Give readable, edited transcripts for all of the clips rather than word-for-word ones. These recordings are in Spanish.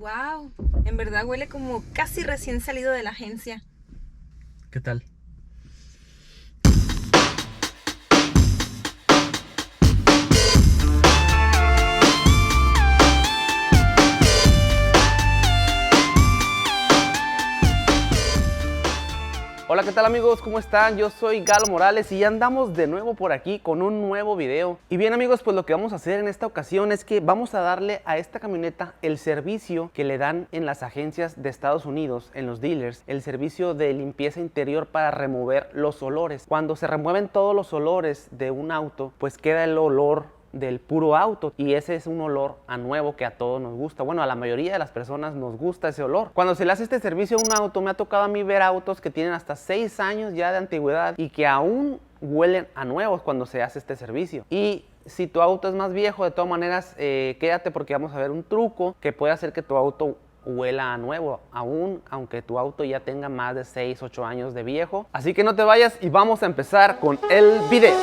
Wow, en verdad huele como casi recién salido de la agencia. ¿Qué tal? Hola, ¿qué tal amigos? ¿Cómo están? Yo soy Galo Morales y ya andamos de nuevo por aquí con un nuevo video. Y bien amigos, pues lo que vamos a hacer en esta ocasión es que vamos a darle a esta camioneta el servicio que le dan en las agencias de Estados Unidos, en los dealers, el servicio de limpieza interior para remover los olores. Cuando se remueven todos los olores de un auto, pues queda el olor del puro auto, y ese es un olor a nuevo que a todos nos gusta. Bueno, a la mayoría de las personas nos gusta ese olor. Cuando se le hace este servicio a un auto, me ha tocado a mí ver autos que tienen hasta 6 años ya de antigüedad y que aún huelen a nuevos cuando se hace este servicio. Y si tu auto es más viejo, de todas maneras, quédate porque vamos a ver un truco que puede hacer que tu auto huela a nuevo, aún aunque tu auto ya tenga más de 6, 8 años de viejo. Así que no te vayas y vamos a empezar con el video.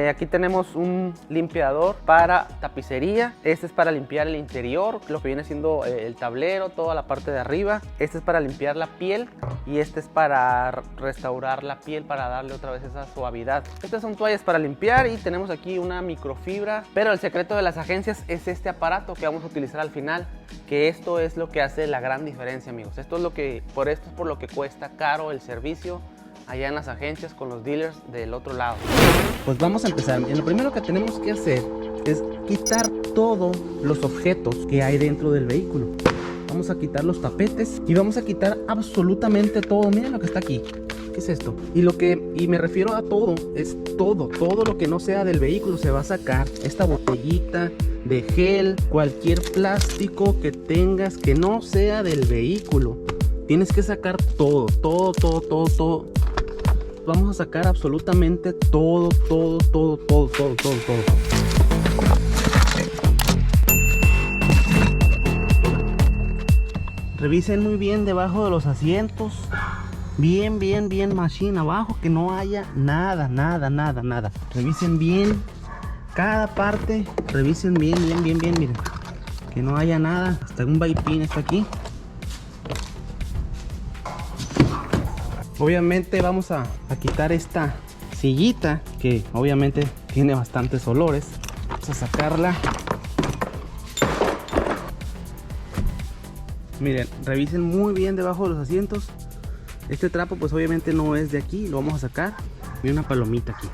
Aquí tenemos un limpiador para tapicería. Este es para limpiar el interior, lo que viene siendo el tablero, toda la parte de arriba. Este es para limpiar la piel y este es para restaurar la piel, para darle otra vez esa suavidad. Estas son toallas para limpiar y tenemos aquí una microfibra. Pero el secreto de las agencias es este aparato que vamos a utilizar al final, que esto es lo que hace la gran diferencia, amigos. Esto es por lo que cuesta caro el servicio allá en las agencias con los dealers del otro lado. Pues vamos a empezar. Lo primero que tenemos que hacer es quitar todos los objetos que hay dentro del vehículo. Vamos a quitar los tapetes y vamos a quitar absolutamente todo. Miren lo que está aquí. ¿Qué es esto? Y me refiero a todo, es todo lo que no sea del vehículo se va a sacar. Esta botellita de gel, cualquier plástico que tengas que no sea del vehículo, tienes que sacar todo. Vamos a sacar absolutamente todo. Revisen muy bien debajo de los asientos. Bien machine abajo, que no haya nada. Revisen bien cada parte. Revisen bien, miren. Que no haya nada. Hasta un vaipín está aquí. Obviamente vamos a quitar esta sillita que obviamente tiene bastantes olores. Vamos a sacarla. Miren, revisen muy bien debajo de los asientos. Este trapo pues obviamente no es de aquí, lo vamos a sacar. Y una palomita aquí.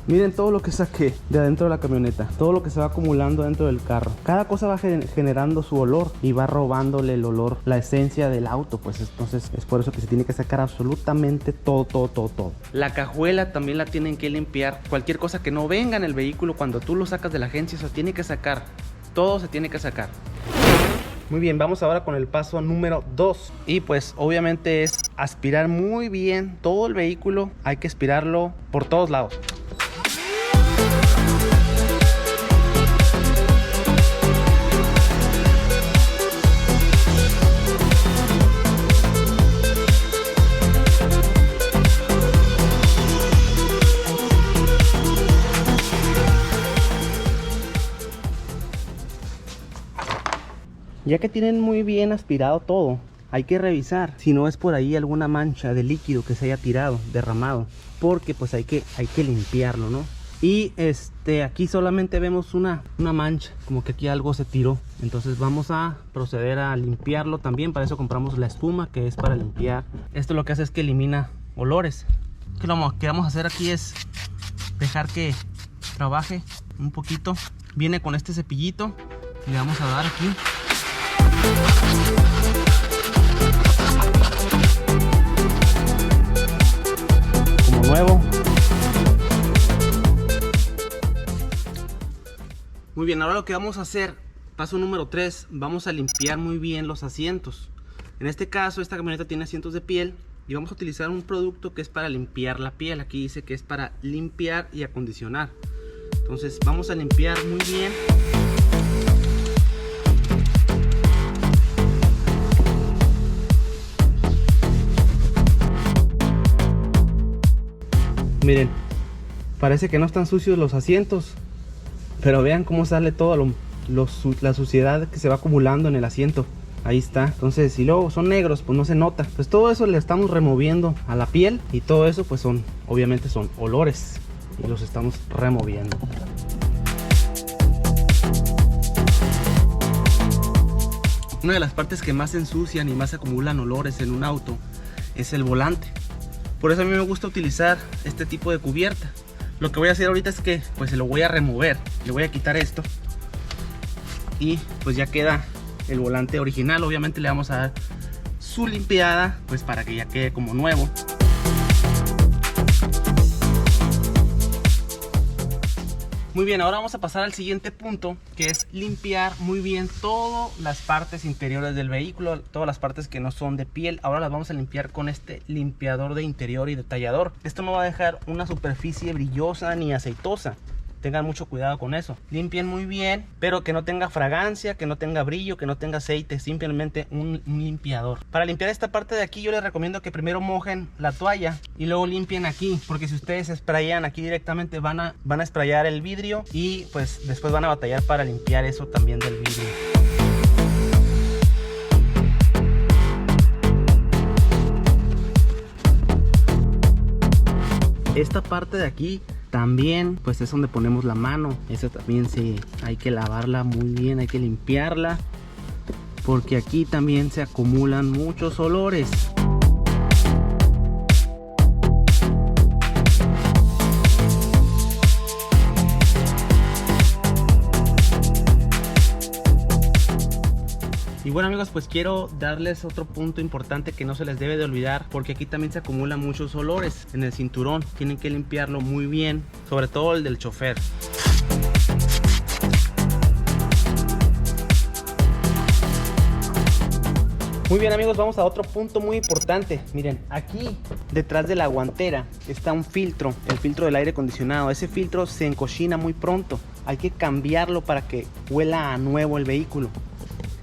Miren todo lo que saqué de adentro de la camioneta, todo lo que se va acumulando dentro del carro. Cada cosa va generando su olor y va robándole el olor, la esencia del auto. Pues entonces es por eso que se tiene que sacar absolutamente todo. La cajuela también la tienen que limpiar. Cualquier cosa que no venga en el vehículo cuando tú lo sacas de la agencia, se tiene que sacar. Todo se tiene que sacar. Muy bien, vamos ahora con el paso número 2. Y pues obviamente es aspirar muy bien todo el vehículo. Hay que aspirarlo por todos lados. Ya que tienen muy bien aspirado todo, hay que revisar si no es por ahí alguna mancha de líquido que se haya tirado, derramado, porque pues hay que limpiarlo, ¿no? Y aquí solamente vemos una mancha, como que aquí algo se tiró. Entonces vamos a proceder a limpiarlo también. Para eso compramos la espuma, que es para limpiar. Esto lo que hace es que elimina olores. Lo que vamos a hacer aquí es dejar que trabaje un poquito. Viene con este cepillito y le vamos a dar aquí. Como nuevo. Muy bien, ahora lo que vamos a hacer, paso número 3, vamos a limpiar muy bien los asientos. En este caso, esta camioneta tiene asientos de piel y vamos a utilizar un producto que es para limpiar la piel. Aquí dice que es para limpiar y acondicionar. Entonces vamos a limpiar muy bien. Miren, parece que no están sucios los asientos, pero vean cómo sale toda la suciedad que se va acumulando en el asiento. Ahí está. Entonces, si luego son negros, pues no se nota. Pues todo eso le estamos removiendo a la piel, y todo eso pues obviamente son olores, y los estamos removiendo. Una de las partes que más se ensucian y más acumulan olores en un auto es el volante. Por eso a mí me gusta utilizar este tipo de cubierta. Lo que voy a hacer ahorita es que pues se lo voy a remover. Le voy a quitar esto y pues ya queda el volante original. Obviamente le vamos a dar su limpiada pues para que ya quede como nuevo. Muy bien, ahora vamos a pasar al siguiente punto, que es limpiar muy bien todas las partes interiores del vehículo, todas las partes que no son de piel. Ahora las vamos a limpiar con este limpiador de interior y detallador. Esto no va a dejar una superficie brillosa ni aceitosa. Tengan mucho cuidado con eso. Limpien muy bien, pero que no tenga fragancia, que no tenga brillo, que no tenga aceite. Simplemente un limpiador. Para limpiar esta parte de aquí, yo les recomiendo que primero mojen la toalla y luego limpien aquí, porque si ustedes sprayan aquí directamente van a sprayar el vidrio, y pues después van a batallar para limpiar eso también del vidrio. Esta parte de aquí también pues es donde ponemos la mano. Esa también hay que lavarla muy bien, hay que limpiarla, porque aquí también se acumulan muchos olores. Y bueno amigos, pues quiero darles otro punto importante que no se les debe de olvidar, porque aquí también se acumulan muchos olores en el cinturón. Tienen que limpiarlo muy bien, sobre todo el del chofer. Muy bien amigos, vamos a otro punto muy importante. Miren, aquí detrás de la guantera está un filtro, el filtro del aire acondicionado. Ese filtro se encochina muy pronto. Hay que cambiarlo para que huela a nuevo el vehículo.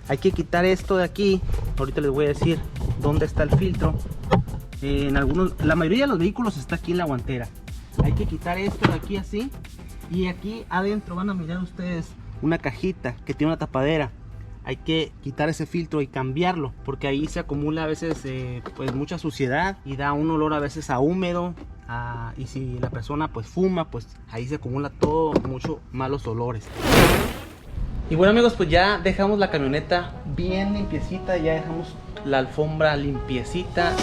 Hay que quitar esto de aquí. Ahorita les voy a decir dónde está el filtro. La mayoría de los vehículos está aquí en la guantera. Hay que quitar esto de aquí así. Y aquí adentro van a mirar ustedes una cajita que tiene una tapadera. Hay que quitar ese filtro y cambiarlo, porque ahí se acumula a veces pues mucha suciedad y da un olor a veces a húmedo. Y si la persona pues fuma, pues ahí se acumula todo, muchos malos olores. Y bueno amigos, pues ya dejamos la camioneta bien limpiecita, ya dejamos la alfombra limpiecita.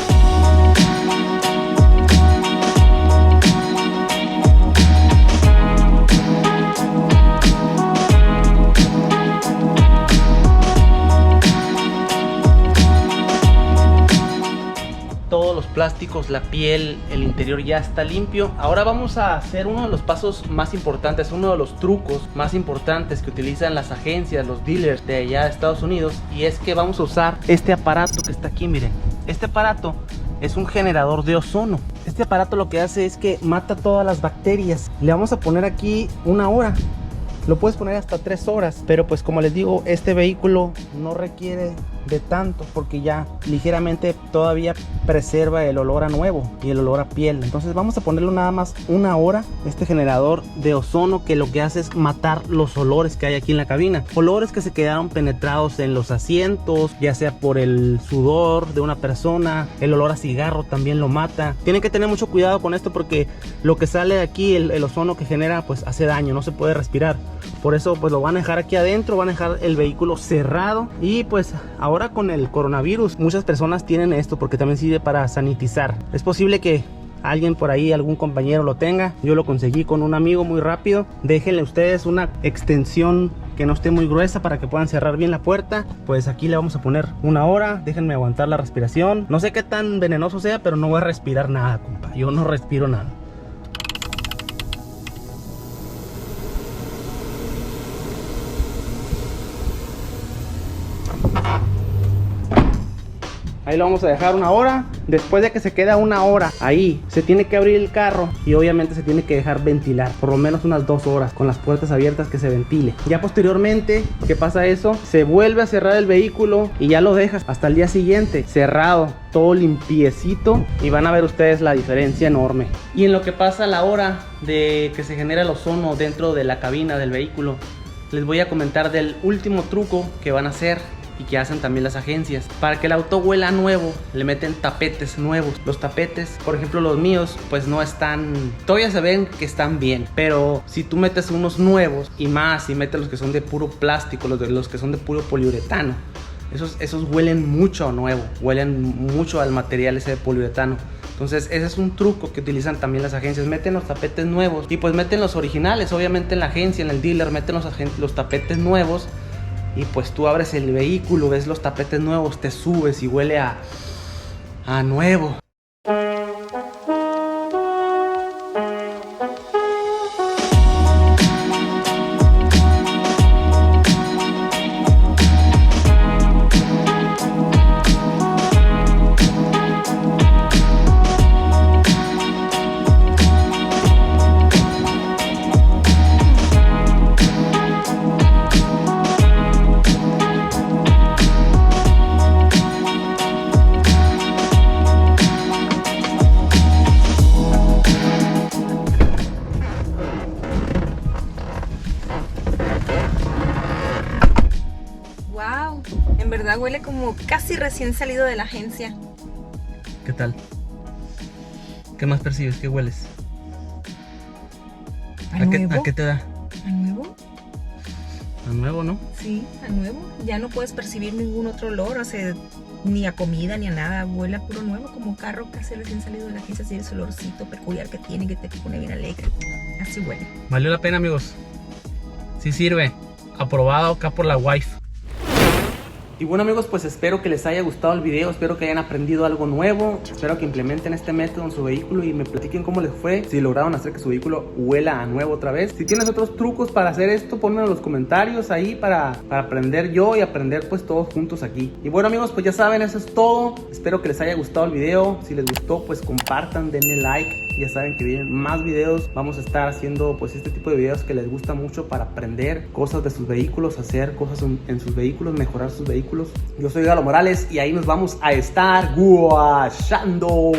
Todos los plásticos, la piel, el interior ya está limpio. Ahora vamos a hacer uno de los pasos más importantes, uno de los trucos más importantes que utilizan las agencias, los dealers de allá de Estados Unidos, y es que vamos a usar este aparato que está aquí. Miren, este aparato es un generador de ozono. Este aparato lo que hace es que mata todas las bacterias. Le vamos a poner aquí 1 hora. Lo puedes poner hasta 3 horas, pero pues como les digo, este vehículo no requiere de tanto, porque ya ligeramente todavía preserva el olor a nuevo y el olor a piel. Entonces vamos a ponerlo nada más 1 hora, este generador de ozono, que lo que hace es matar los olores que hay aquí en la cabina. Olores que se quedaron penetrados en los asientos, ya sea por el sudor de una persona. El olor a cigarro también lo mata. Tienen que tener mucho cuidado con esto, porque lo que sale de aquí, el ozono que genera, pues hace daño, no se puede respirar. Por eso pues lo van a dejar aquí adentro, van a dejar el vehículo cerrado. Y pues ahora con el coronavirus muchas personas tienen esto, porque también sirve para sanitizar. Es posible que alguien por ahí, algún compañero lo tenga. Yo lo conseguí con un amigo muy rápido. Déjenle ustedes una extensión que no esté muy gruesa para que puedan cerrar bien la puerta. Pues aquí le vamos a poner 1 hora. Déjenme aguantar la respiración. No sé qué tan venenoso sea, pero no voy a respirar nada, compa. Yo no respiro nada. Ahí lo vamos a dejar una hora. Después de que se queda una hora ahí, se tiene que abrir el carro y obviamente se tiene que dejar ventilar por lo menos unas 2 horas con las puertas abiertas, que se ventile. Ya posteriormente que pasa eso, se vuelve a cerrar el vehículo y ya lo dejas hasta el día siguiente cerrado, todo limpiecito, y van a ver ustedes la diferencia enorme. Y en lo que pasa la hora de que se genera el ozono dentro de la cabina del vehículo, les voy a comentar del último truco que van a hacer y que hacen también las agencias. Para que el auto huela nuevo, le meten tapetes nuevos. Los tapetes, por ejemplo los míos, pues no están, todavía se ven que están bien, pero si tú metes unos nuevos y más, y metes los que son de puro plástico, los que son de puro poliuretano, esos huelen mucho a nuevo, huelen mucho al material ese de poliuretano. Entonces ese es un truco que utilizan también las agencias. Meten los tapetes nuevos y pues meten los originales, obviamente en la agencia, en el dealer, meten los tapetes nuevos. Y pues tú abres el vehículo, ves los tapetes nuevos, te subes y huele a nuevo. Wow, en verdad huele como casi recién salido de la agencia. ¿Qué tal? ¿Qué más percibes? ¿Qué hueles? ¿A nuevo? ¿A qué te da? ¿A nuevo? A nuevo, ¿no? Sí, a nuevo. Ya no puedes percibir ningún otro olor, o sea, ni a comida ni a nada. Huele a puro nuevo, como carro casi recién salido de la agencia. Así ese olorcito peculiar que tiene, que te pone bien alegre. Así huele. Valió la pena, amigos. Sí sirve. Aprobado acá por la wife. Y bueno, amigos, pues espero que les haya gustado el video, espero que hayan aprendido algo nuevo, espero que implementen este método en su vehículo y me platiquen cómo les fue, si lograron hacer que su vehículo huela a nuevo otra vez. Si tienes otros trucos para hacer esto, ponme en los comentarios ahí para aprender yo y aprender pues todos juntos aquí. Y bueno, amigos, pues ya saben, eso es todo. Espero que les haya gustado el video. Si les gustó, pues compartan, denle like. Ya saben que vienen más videos. Vamos a estar haciendo pues este tipo de videos que les gusta mucho para aprender cosas de sus vehículos, hacer cosas en sus vehículos, mejorar sus vehículos. Yo soy Galo Morales y ahí nos vamos a estar guachando.